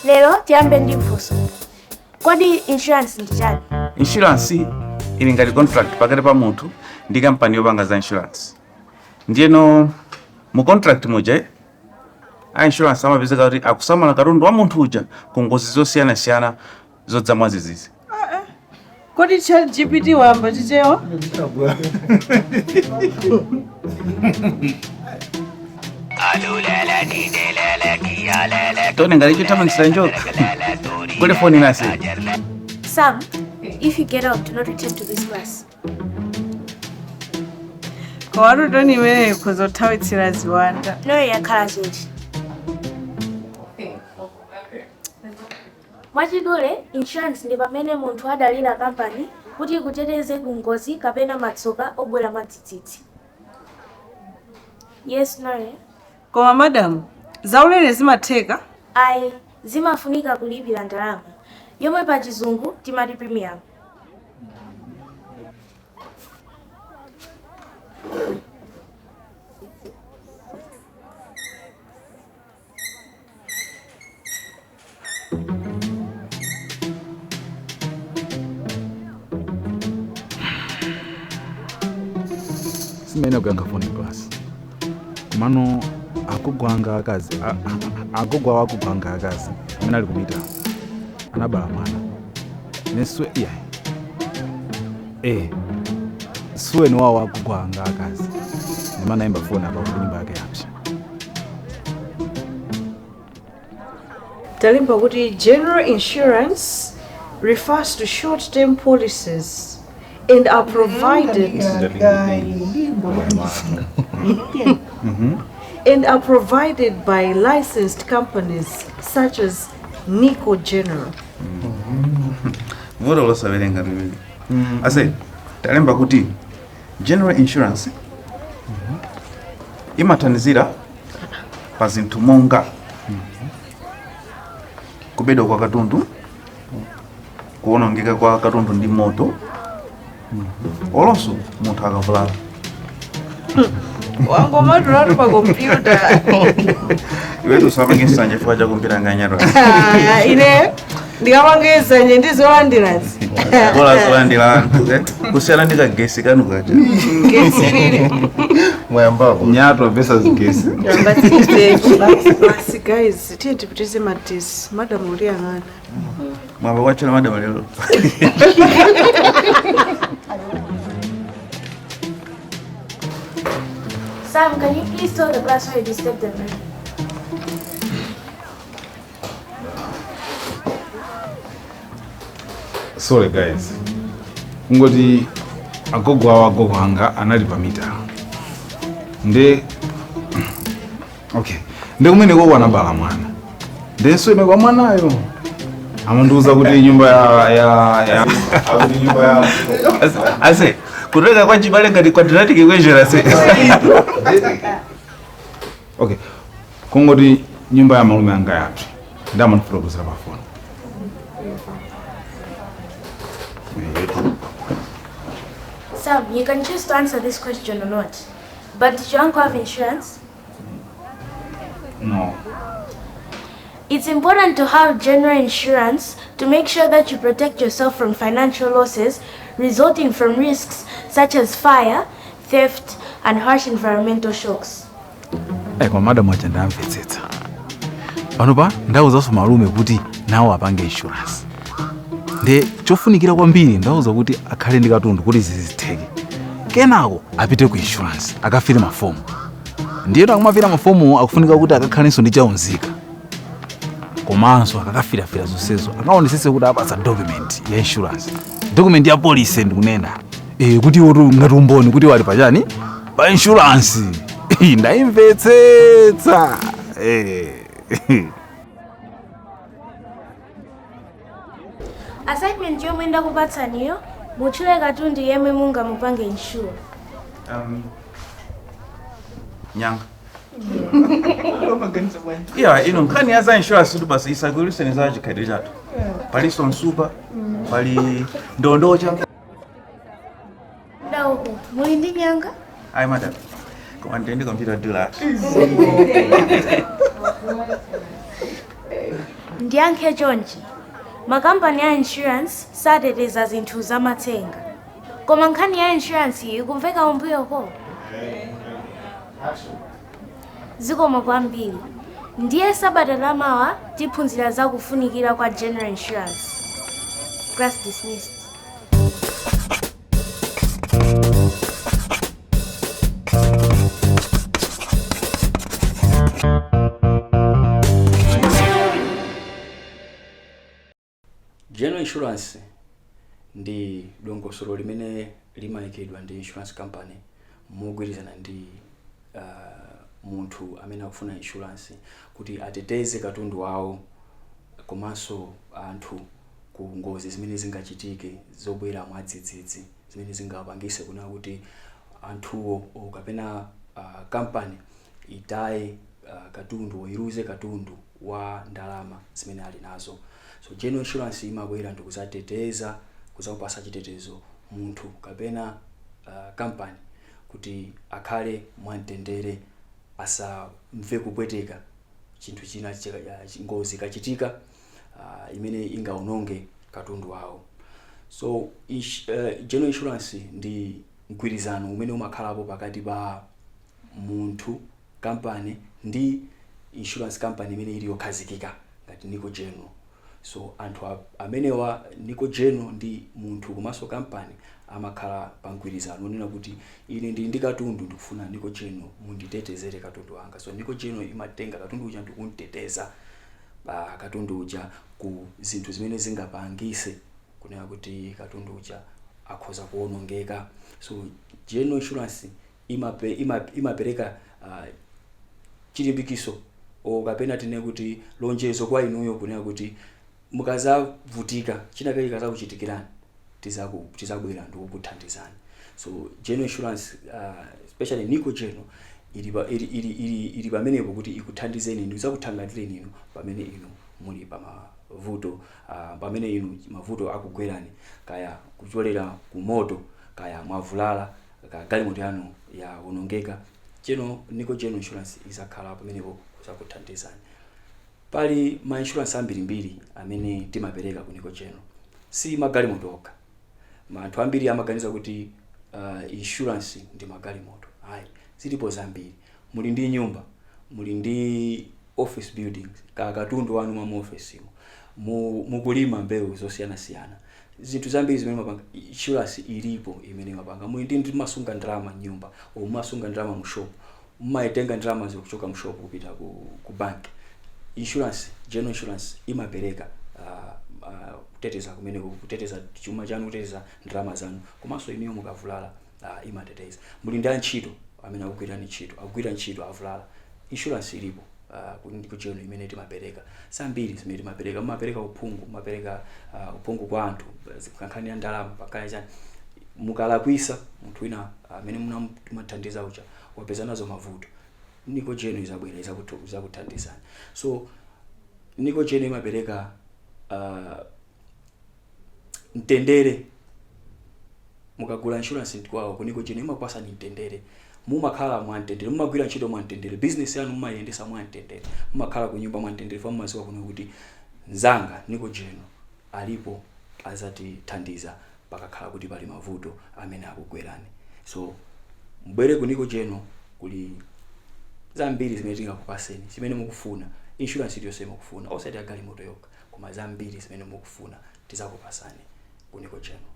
Lero tiyambe ndi mfunso. Kodi insurance ndi chani? Insurance ili ngati contract pakati pa munthu ndi kampani yopanga za insurance. Ndiyeno mu contract moja a insurance amapezeka kuti akusamala katundu wa munthu uja ku ngozi zosiyanasiyana zodzamwa zizizi. Kodi ChatGPT wamba chichewa? Tone ngati chithamangisira njoka. Kule phone nasi. Sam, if you get out, do not return to this class. Kwa watu toni imene kuzothawitsira ziwanda. No yakhala chete. Mwachidule, insurance ndi pamene munthu adalira kampani kuti ikuteteze ku ngozi kapena matsoka obwera matsitsitsi. Yes, no. Koma madam, zaulere zimatheka? Ayi, zimafunika kulipira ndalama. Yomwe pa chizungu timati premium. Simene kuyanga phone class. Kumano akugwanga akazi. Akugwa wakugwanga akazi. Amene ali kupita. Anabala mwana. Neswe iya. Suwe ni wao wakugwanga akazi. Nimana imba phone apa ku nyumba yake yapsha. Talimba kuti general insurance refers to short-term policies and are provided by licensed companies such as Nico General. Vora losaverenga mimi. Ase, talemba kuti general insurance imathandizira pa zinthu monga kubedwa kwa katundu, kuonongeka kwa katundu ndi moto, olonso munthu akavulala. Wangomatulatu pa kompyuta. Iwetu samangisa chifukwa cha kumpita nganyaro. Ine ndikamangisa nye ndizolandirazi. Bola zolandira kusiyana ndi kagesi kanu kaja. Gesi lili. Mwayambapo. Nyato pesa zigesi. Basi guys, tiye tipitize matesi. Madam uli angana. Mwamba wachela madam lelo. Sam, can you please tell the class why you disturbed them? Sorry guys. Ngoti akogwa wakogwanga anali pamita. Okay. Kumene ko wanabala mwana. Ndenso ime kwa mwanayo. Amanduza kuti nyumba ya kuti nyumba ya Ase, kureka kwa chibale ngati quadratic equation ase. Okay. Kungoti nyumba ya malume anga yapi. Ndamanipropose pa phone. Sam, you can choose to answer this question or not. But did your uncle have insurance? No. It's important to have general insurance to make sure that you protect yourself from financial losses resulting from risks such as fire, theft, and harsh environmental shocks. Kwa madam wacha ndamvetsetsa. Panopa ndauzaso malume kuti nawo apange insurance. Chofunikira kwambiri ndauza kuti akhale ndi katundu kuti zizitheke. Kenako apite ku insurance, akafire mafomu. Ndiyeno akumafira mafomu akufunika kuti akakhalenso ndi chaunzika. Komanso akakafira zonsezo akaonesese kuti apatsa document ya insurance. Document ya police ndikunena. Kuti wotu ngatumboni kuti wali pachani? Pa insurance. Ndaimvetsetsa. Assignment yomwe ndakupatsaniyo mutchule katundu yemwe mungamupange insure. Nyanga. Yeah, nkhani ya za insurance kuti basi isaguliseni za chikhaidwe chathu. Pali sonsupa, pali ndondocha. Ndawo, muli ndi nyanga? Ayi madam. Koma ndende computer dealer. Ndiyankhe chonchi. Makampani ya insurance sateteza zinthu zamatsenga. Koma nkhani ya insurance iyi ikumveka umbuyoko. Zikomo kwambiri. Ndiye sabata lamawa tiphunzira za kufunikira kwa general insurance. Class dismissed. General insurance ndi dongosolo limene limayikidwa ndi insurance company mogwirizana ndi munthu amene akufuna insurance kuti ateteze katundu wawo komanso anthu ku ngozi zimene zingachitike zobwera mwadzidzidzi zimene zingapangise kuna kuti anthuwo kapena company itaye katundu iruze katundu wa ndalama zimene ali nazo. So general insurance imabwera ndi kuzateteza kuzapasa chitetezo munthu kapena company kuti akhale mwamtendere asamve kupweteka chinthu china ngozi kachitika imene ingaononge katundu wawo. So general insurance ndi mgwirizano umene umakhalapo pakati pa munthu company ndi insurance company imene ili yokhazikika ngati Nico General. So anthu amenewa Nico General ndi munthu komanso company amakhala pa mgwirizano unena kuti ine ndili ndi katundu ndikufuna Nico General munditetezere katundu wanga. So Nico General imatenga katundu uja ndikunteteza katundu uja ku zinthu zimene zingapangise kunena kuti katundu uja akhoza kuonongeka. So general insurance imapereka chilimbikiso kapena tine kuti lonjezo kwa inuyo kunena kuti mukazavutika china kali kazakuchitikirani tizabwera ndi kukuthandizani. So general insurance especially Nico General ili pamenepo kuti ikuthandizeni ndi kuzakuthangatireni inu pamene inu muli pa mavuto pamene inu mavuto akugwerani kaya kucholera ku moto kaya mwavulala galimoto yanu yaonongeka. Nico General insurance izakhala pamenepo kuzakuthandizani. Pali ma insurance ambiri amene timapereka ku Nico General. Si magalimoto okha. Anthu ambiri amaganiza kuti insurance ndi magalimoto. Hayi, zilipo zambiri. Muli ndi nyumba, muli ndi office buildings, katundu wanu mu office mukulima mbewu zosiyana. Zinthu zambiri zimene mapanga insurance ilipo imene mapanga. Muli ndi masunga ndalama nyumba, masunga ndalama mu shop. Mumaitenga ndalama zokuchoka mu shop kupita ku bank. Insurance, general insurance imapereka kuteteza kumene kuteteza chuma chanu, kuteteza ndalama zanu. Komanso iniyo mukavulala imateteza. Muli ndi antchito amene akugwira ntchito avulala. Insurance ilipo ku general imene timapereka. Sambiri zimene timapereka, mumapereka uphungu, mumapereka uphungu kwa anthu kankhani ya ndalama pakaya chani. Mukalakwisa munthu wina amene mumathandiza ucha wapeza nazo mavuto, Nico General izabwera izakuthandizani. So Nico General imapereka mtendere. Mukagula insurance kwawo ku Nico General imapasa ni mtendere. Mumakhala mwamtendere, mumagwira ntchito mwamtendere, business yanu mumayendesa mwamtendere, mumakhala ku nyumba mwamtendere. Fa mumaziwa kuno kuti nzanga Nico General alipo azatithandiza pakakhala kuti pali mavuto amene akugwerani. So mbwere ku Nico General kuli zambiri zimene tingakupaseni zimene mukufuna. Insurance iliyonse mukufuna osati agalimoto yokha, koma zambiri zimene mukufuna tizakupasani ku Nico General.